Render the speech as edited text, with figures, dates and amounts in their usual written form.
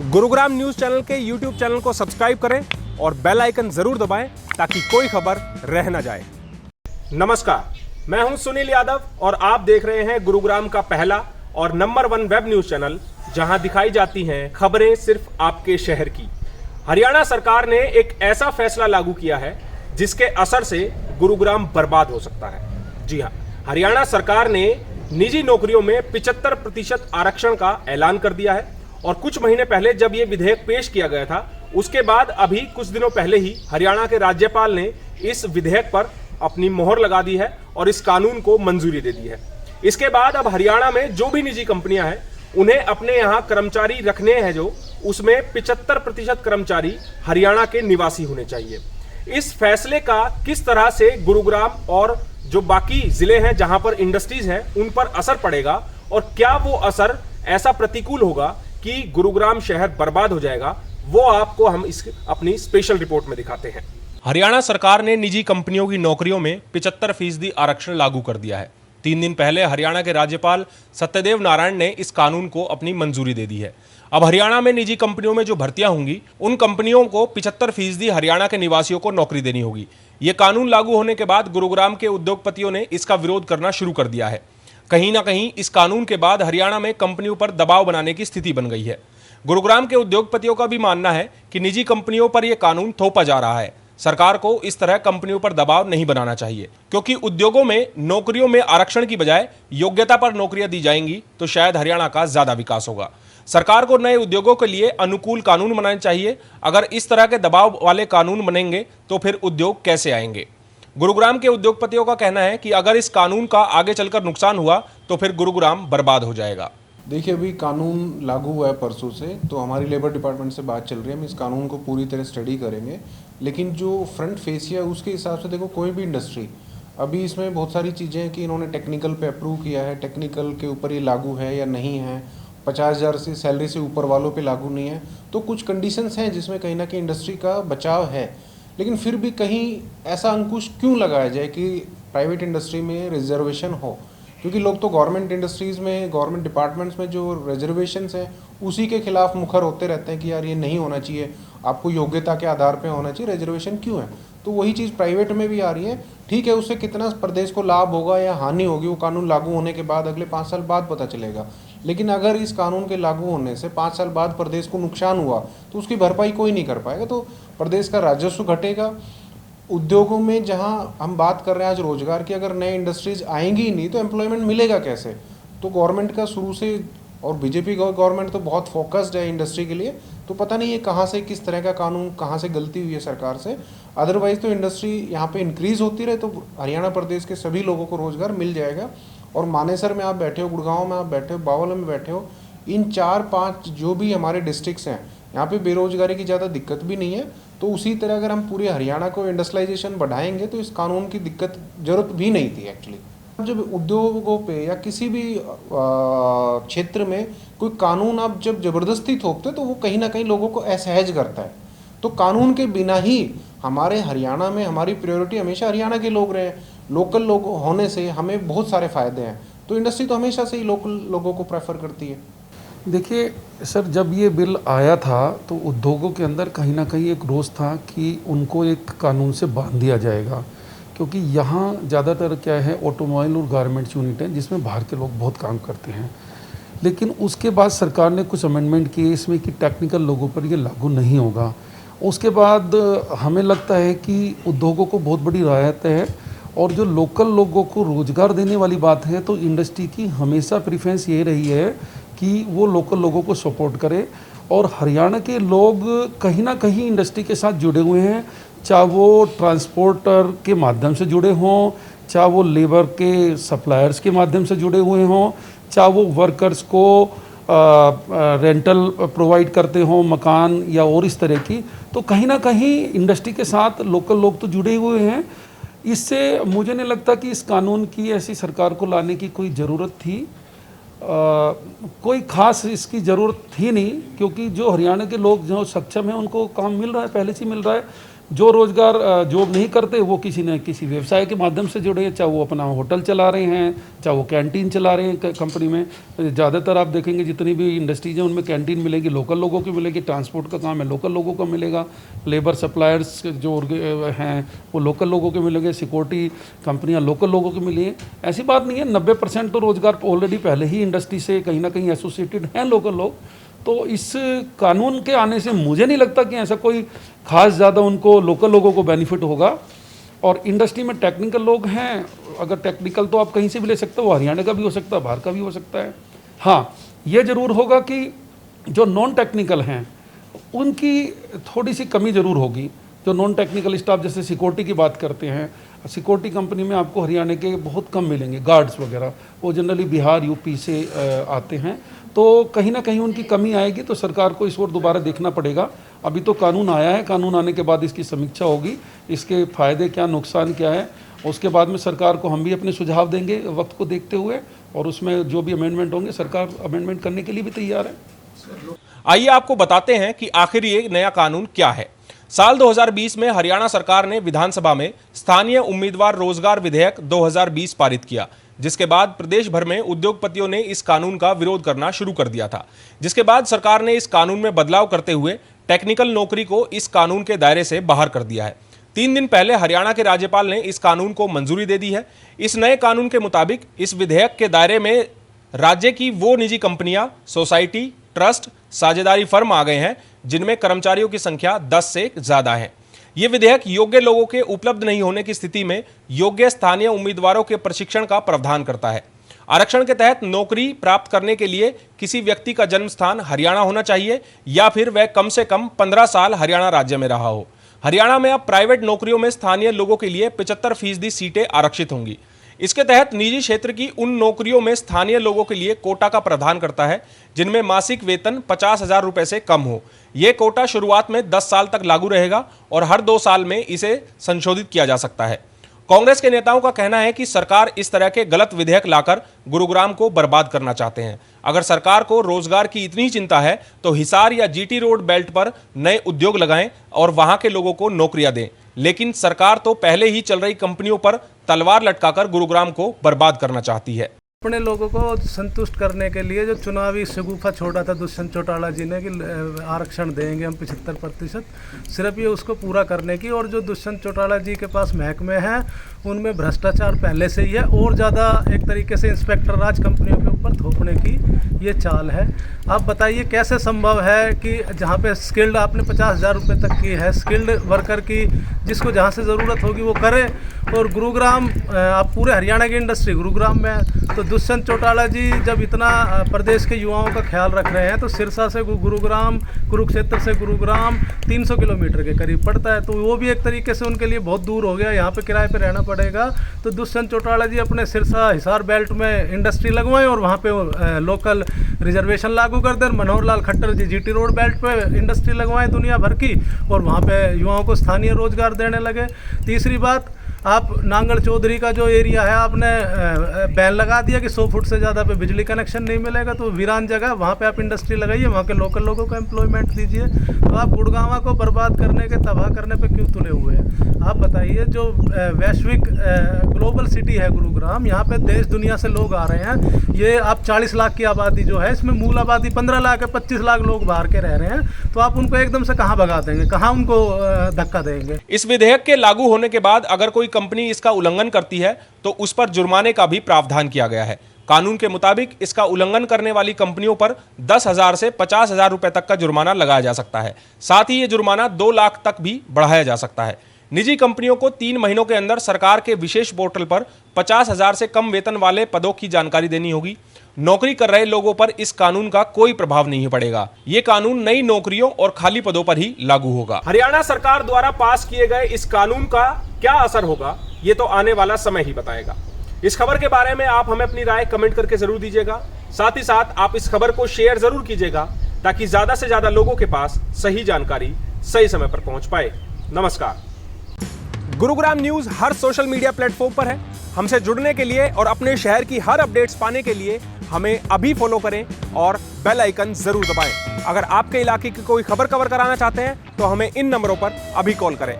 Gurugram news channel के YouTube channel को subscribe करें और बेल आइकन जरूर दबाएं ताकि कोई खबर रह न जाए। नमस्कार, मैं हूं सुनील यादव और आप देख रहे हैं गुरुग्राम का पहला और नंबर 1 वेब न्यूज चैनल, जहां दिखाई जाती हैं खबरें सिर्फ आपके शहर की। हरियाणा सरकार ने एक ऐसा फैसला लागू किया है जिसके असर से गुरुग्राम बर्बाद हो सकता है। जी हां, हरियाणा सरकार ने निजी नौकरियों में 75% आरक्षण का ऐलान कर दिया है और कुछ महीने पहले जब यह विधेयक पेश किया गया था, उसके बाद अभी कुछ दिनों पहले ही हरियाणा के राज्यपाल ने इस विधेयक पर अपनी मोहर लगा दी है और इस कानून को मंजूरी दे दी है। इसके बाद अब हरियाणा में जो भी निजी कंपनियां हैं, उन्हें अपने यहाँ कर्मचारी रखने हैं जो, उसमें 75% कर्मचारी हरियाणा के निवासी होने चाहिए। इस फैसले का किस तरह से गुरुग्राम और जो बाकी जिले हैं जहां पर इंडस्ट्रीज हैं उन पर असर पड़ेगा और क्या वो असर ऐसा प्रतिकूल होगा कि गुरुग्राम शहर बर्बाद हो जाएगा, वो आपको हम इस अपनी स्पेशल रिपोर्ट में दिखाते हैं। हरियाणा सरकार ने निजी कंपनियों की नौकरियों में 75% आरक्षण लागू कर दिया है। 3 दिन पहले हरियाणा के राज्यपाल सत्यदेव नारायण ने इस कानून को अपनी मंजूरी दे दी है। अब हरियाणा में निजी कंपनियों में जो भर्तियां होंगी, उन कंपनियों को 75% हरियाणा के निवासियों को नौकरी देनी होगी। ये कानून लागू होने के बाद गुरुग्राम के उद्योगपतियों ने इसका विरोध करना शुरू कर दिया है। कहीं ना कहीं इस कानून के बाद हरियाणा में कंपनियों पर दबाव बनाने की स्थिति बन गई है। गुरुग्राम के उद्योगपतियों का भी मानना है कि निजी कंपनियों पर यह कानून थोपा जा रहा है। सरकार को इस तरह कंपनियों पर दबाव नहीं बनाना चाहिए, क्योंकि उद्योगों में नौकरियों में आरक्षण की बजाय योग्यता पर नौकरियां दी जाएंगी तो शायद हरियाणा का ज्यादा विकास होगा। सरकार को नए उद्योगों के लिए अनुकूल कानून बनाने चाहिए। अगर इस तरह के दबाव वाले कानून बनेंगे तो फिर उद्योग कैसे आएंगे? गुरुग्राम के उद्योगपतियों का कहना है कि अगर इस कानून का आगे चलकर नुकसान हुआ तो फिर गुरुग्राम बर्बाद हो जाएगा। देखिए, अभी कानून लागू हुआ है परसों से, तो हमारी लेबर डिपार्टमेंट से बात चल रही है, हम इस कानून को पूरी तरह स्टडी करेंगे। लेकिन जो फ्रंट फेसिया उसके हिसाब से देखो, कोई भी इंडस्ट्री अभी इसमें बहुत सारी चीज़ें हैं कि इन्होंने टेक्निकल पे अप्रूव किया है, टेक्निकल के ऊपर ये लागू है या नहीं है, 50,000 से सैलरी से ऊपर वालों पे लागू नहीं है, तो कुछ कंडीशंस हैं जिसमें कहीं ना कहीं इंडस्ट्री का बचाव है। लेकिन फिर भी कहीं ऐसा अंकुश क्यों लगाया जाए कि प्राइवेट इंडस्ट्री में रिजर्वेशन हो? क्योंकि लोग तो गवर्नमेंट इंडस्ट्रीज़ में, गवर्नमेंट डिपार्टमेंट्स में जो रिजर्वेशंस हैं उसी के खिलाफ मुखर होते रहते हैं कि यार ये नहीं होना चाहिए, आपको योग्यता के आधार पे होना चाहिए, रिजर्वेशन क्यों है? तो वही चीज़ प्राइवेट में भी आ रही है। ठीक है, उससे कितना प्रदेश को लाभ होगा या हानि होगी, वो कानून लागू होने के बाद अगले 5 साल बाद पता चलेगा। लेकिन अगर इस कानून के लागू होने से 5 साल बाद प्रदेश को नुकसान हुआ तो उसकी भरपाई कोई नहीं कर पाएगा, तो प्रदेश का राजस्व घटेगा। उद्योगों में जहां हम बात कर रहे हैं आज रोजगार की, अगर नए इंडस्ट्रीज आएंगी ही नहीं तो एम्प्लॉयमेंट मिलेगा कैसे? तो गवर्नमेंट का शुरू से, और बीजेपी गवर्नमेंट तो बहुत फोकस्ड है इंडस्ट्री के लिए, तो पता नहीं है कहाँ से, किस तरह का कानून, कहाँ से गलती हुई है सरकार से। अदरवाइज तो इंडस्ट्री यहाँ पे इंक्रीज होती रहे तो हरियाणा प्रदेश के सभी लोगों को रोजगार मिल जाएगा। और मानेसर में आप बैठे हो, गुड़गांव में आप बैठे हो, बावल में बैठे हो, इन 4-5 जो भी हमारे डिस्ट्रिक्ट्स हैं, यहाँ पे बेरोजगारी की ज़्यादा दिक्कत भी नहीं है। तो उसी तरह अगर हम पूरे हरियाणा को इंडस्ट्रियलाइजेशन बढ़ाएंगे तो इस कानून की दिक्कत जरूरत भी नहीं थी एक्चुअली। जब उद्योगों पे या किसी भी क्षेत्र में कोई कानून आप जब जबरदस्ती थोपते तो वो कहीं ना कहीं लोगों को असहज करता है। तो कानून के बिना ही हमारे हरियाणा में हमारी प्रायोरिटी हमेशा हरियाणा के लोग रहे हैं। लोकल लोग होने से हमें बहुत सारे फ़ायदे हैं, तो इंडस्ट्री तो हमेशा से ही लोकल लोगों को प्रेफर करती है। देखिए सर, जब ये बिल आया था तो उद्योगों के अंदर कहीं ना कहीं एक रोष था कि उनको एक कानून से बांध दिया जाएगा, क्योंकि यहाँ ज़्यादातर क्या है, ऑटोमोबाइल और गारमेंट्स यूनिट है जिसमें बाहर के लोग बहुत काम करते हैं। लेकिन उसके बाद सरकार ने कुछ अमेंडमेंट किए इसमें कि टेक्निकल लोगों पर ये लागू नहीं होगा। उसके बाद हमें लगता है कि उद्योगों को बहुत बड़ी राहत है, और जो लोकल लोगों को रोज़गार देने वाली बात है तो इंडस्ट्री की हमेशा प्रेफरेंस ये रही है कि वो लोकल लोगों को सपोर्ट करे। और हरियाणा के लोग कहीं ना कहीं इंडस्ट्री के साथ जुड़े हुए हैं, चाहे वो ट्रांसपोर्टर के माध्यम से जुड़े हों, चाहे वो लेबर के सप्लायर्स के माध्यम से जुड़े हुए हों, चाहे वो वर्कर्स को रेंटल प्रोवाइड करते हों, मकान या और इस तरह की। तो कहीं ना कहीं इंडस्ट्री के साथ लोकल लोग तो जुड़े हुए हैं। इससे मुझे नहीं लगता कि इस कानून की ऐसी सरकार को लाने की कोई ज़रूरत थी। कोई ख़ास इसकी ज़रूरत थी नहीं, क्योंकि जो हरियाणा के लोग जो सक्षम हैं उनको काम मिल रहा है, पहले से ही मिल रहा है। जो रोजगार जॉब नहीं करते वो किसी न किसी व्यवसाय के माध्यम से जुड़े हैं, चाहे वो अपना होटल चला रहे हैं, चाहे वो कैंटीन चला रहे हैं कंपनी में। ज़्यादातर आप देखेंगे जितनी भी इंडस्ट्रीज हैं उनमें कैंटीन मिलेगी, लोकल लोगों की मिलेगी, ट्रांसपोर्ट का काम है लोकल लोगों को मिलेगा, लेबर सप्लायर्स जो हैं वो लोकल लोगों के मिलेंगे, सिक्योरिटी कंपनियाँ लोकल लोगों की मिली हैं। ऐसी बात नहीं है, 90% तो रोजगार ऑलरेडी पहले ही इंडस्ट्री से कहीं ना कहीं एसोसिएटेड हैं लोकल लोग। तो इस कानून के आने से मुझे नहीं लगता कि ऐसा कोई खास ज़्यादा उनको लोकल लोगों को बेनिफिट होगा। और इंडस्ट्री में टेक्निकल लोग हैं, अगर टेक्निकल तो आप कहीं से भी ले सकते हो, वो हरियाणा का भी हो सकता है, बाहर का भी हो सकता है। हाँ, ये ज़रूर होगा कि जो नॉन टेक्निकल हैं उनकी थोड़ी सी कमी ज़रूर होगी। जो नॉन टेक्निकल स्टाफ, जैसे सिक्योरिटी की बात करते हैं, सिक्योरिटी कंपनी में आपको हरियाणा के बहुत कम मिलेंगे, गार्ड्स वगैरह, वो जनरली बिहार यूपी से आते हैं, तो कहीं ना कहीं उनकी कमी आएगी। तो सरकार को इस ओर दोबारा देखना पड़ेगा। अभी तो कानून आया है, कानून आने के बाद इसकी समीक्षा होगी, इसके फ़ायदे क्या, नुकसान क्या है, उसके बाद में सरकार को हम भी अपने सुझाव देंगे वक्त को देखते हुए, और उसमें जो भी अमेंडमेंट होंगे सरकार अमेंडमेंट करने के लिए भी तैयार है। आइए आपको बताते हैं कि आखिर ये नया कानून क्या है। साल 2020 में हरियाणा सरकार ने विधानसभा में स्थानीय उम्मीदवार रोजगार विधेयक 2020 पारित किया, जिसके बाद प्रदेश भर में उद्योगपतियों ने इस कानून का विरोध करना शुरू कर दिया था। जिसके बाद सरकार ने इस कानून में बदलाव करते हुए टेक्निकल नौकरी को इस कानून के दायरे से बाहर कर दिया है। 3 दिन पहले हरियाणा के राज्यपाल ने इस कानून को मंजूरी दे दी है। इस नए कानून के मुताबिक इस विधेयक के दायरे में राज्य की वो निजी कंपनियां, सोसाइटी, ट्रस्ट, साझेदारी फर्म आ गए हैं जिनमें कर्मचारियों की संख्या 10 से ज्यादा है। ये विधेयक योग्य लोगों के उपलब्ध नहीं होने की स्थिति में योग्य स्थानीय उम्मीदवारों के प्रशिक्षण का प्रावधान करता है। आरक्षण के तहत नौकरी प्राप्त करने के लिए किसी व्यक्ति का जन्म स्थान हरियाणा होना चाहिए या फिर वह कम से कम 15 साल हरियाणा राज्य में रहा हो। हरियाणा में अब प्राइवेट नौकरियों में स्थानीय लोगों के लिए 75% सीटें आरक्षित होंगी। इसके तहत निजी क्षेत्र की उन नौकरियों में स्थानीय लोगों के लिए कोटा का प्रावधान करता है जिनमें मासिक वेतन 50,000 रुपए से कम हो। यह कोटा शुरुआत में 10 साल तक लागू रहेगा और हर 2 साल में इसे संशोधित किया जा सकता है। कांग्रेस के नेताओं का कहना है कि सरकार इस तरह के गलत विधेयक लाकर गुरुग्राम को बर्बाद करना चाहते हैं। अगर सरकार को रोजगार की इतनी चिंता है तो हिसार या जीटी रोड बेल्ट पर नए उद्योग लगाएं और वहां के लोगों को नौकरियां दें। लेकिन सरकार तो पहले ही चल रही कंपनियों पर तलवार लटकाकर गुरुग्राम को बर्बाद करना चाहती है। अपने लोगों को संतुष्ट करने के लिए जो चुनावी शगुफा छोड़ा था दुष्यंत चौटाला जी ने कि आरक्षण देंगे हम 75%, सिर्फ ये उसको पूरा करने की। और जो दुष्यंत चौटाला जी के पास महकमे हैं उनमें भ्रष्टाचार पहले से ही है और ज़्यादा एक तरीके से इंस्पेक्टर राज कंपनियों के ऊपर थोपने की ये चाल है। आप बताइए कैसे संभव है कि जहाँ पे स्किल्ड आपने 50,000 रुपये तक की है, स्किल्ड वर्कर की जिसको जहाँ से ज़रूरत होगी वो करे, और गुरुग्राम आप पूरे हरियाणा की इंडस्ट्री गुरुग्राम में है। तो दुष्यंत चौटाला जी जब इतना प्रदेश के युवाओं का ख्याल रख रहे हैं तो सिरसा से गुरुग्राम, कुरुक्षेत्र से गुरुग्राम 300 किलोमीटर के करीब पड़ता है, तो वो भी एक तरीके से उनके लिए बहुत दूर हो गया, यहाँ पे किराए पे रहना पड़ेगा। तो दुष्यंत चौटाला जी अपने सिरसा हिसार बेल्ट में इंडस्ट्री लगवाएं और वहाँ पे लोकल रिजर्वेशन लागू कर दें। Manohar Lal Khattar G GT road belt पे इंडस्ट्री लगवाएं दुनिया भर की और वहाँ पे युवाओं को स्थानीय रोजगार देने लगे। तीसरी बात, आप नांगल चौधरी का जो एरिया है आपने बैन लगा दिया कि 100 फुट से ज़्यादा पे बिजली कनेक्शन नहीं मिलेगा, तो वीरान जगह वहाँ पे आप इंडस्ट्री लगाइए, वहाँ के लोकल लोगों को एम्प्लॉयमेंट दीजिए। तो आप गुड़गांव को बर्बाद करने के, तबाह करने पे क्यों तुले हुए हैं? आप बताइए, जो वैश्विक ग्लोबल सिटी है गुरुग्राम, यहाँ पे देश दुनिया से लोग आ रहे हैं। ये आप 40 लाख की आबादी जो है, इसमें मूल आबादी 15 लाख है, 25 लाख लोग बाहर के रह रहे हैं, तो आप उनको एकदम से कहाँ भगा देंगे, कहाँ उनको धक्का देंगे? इस विधेयक के लागू होने के बाद अगर कोई कंपनी इसका उल्लंघन करती है तो उस पर जुर्माने का भी प्रावधान किया गया है। कानून के मुताबिक इसका उल्लंघन करने वाली कंपनियों पर 10,000 से 50,000 रुपए तक का जुर्माना लगाया जा सकता है। साथ ही ये जुर्माना 2 लाख तक भी बढ़ाया जा सकता है। निजी कंपनियों को 3 महीनों के अंदर सरकार के विशेष पोर्टल पर 50,000 से कम वेतन वाले पदों की जानकारी देनी होगी। नौकरी कर रहे लोगों पर इस कानून का कोई प्रभाव नहीं पड़ेगा। ये कानून नई नौकरियों और खाली पदों पर ही लागू होगा। हरियाणा सरकार द्वारा पास किए गए इस कानून का क्या असर होगा, ये तो आने वाला समय ही बताएगा। इस खबर के बारे में आप हमें अपनी राय कमेंट करके जरूर दीजिएगा। साथ ही साथ आप इस खबर को शेयर जरूर कीजिएगा ताकि ज्यादा से ज्यादा लोगों के पास सही जानकारी सही समय पर पहुंच पाए। नमस्कार। गुरुग्राम न्यूज हर सोशल मीडिया प्लेटफॉर्म पर है। हमसे जुड़ने के लिए और अपने शहर की हर अपडेट्स पाने के लिए हमें अभी फॉलो करें और बेल आइकन जरूर दबाएं। अगर आपके इलाके की कोई खबर कवर कराना चाहते हैं तो हमें इन नंबरों पर अभी कॉल करें।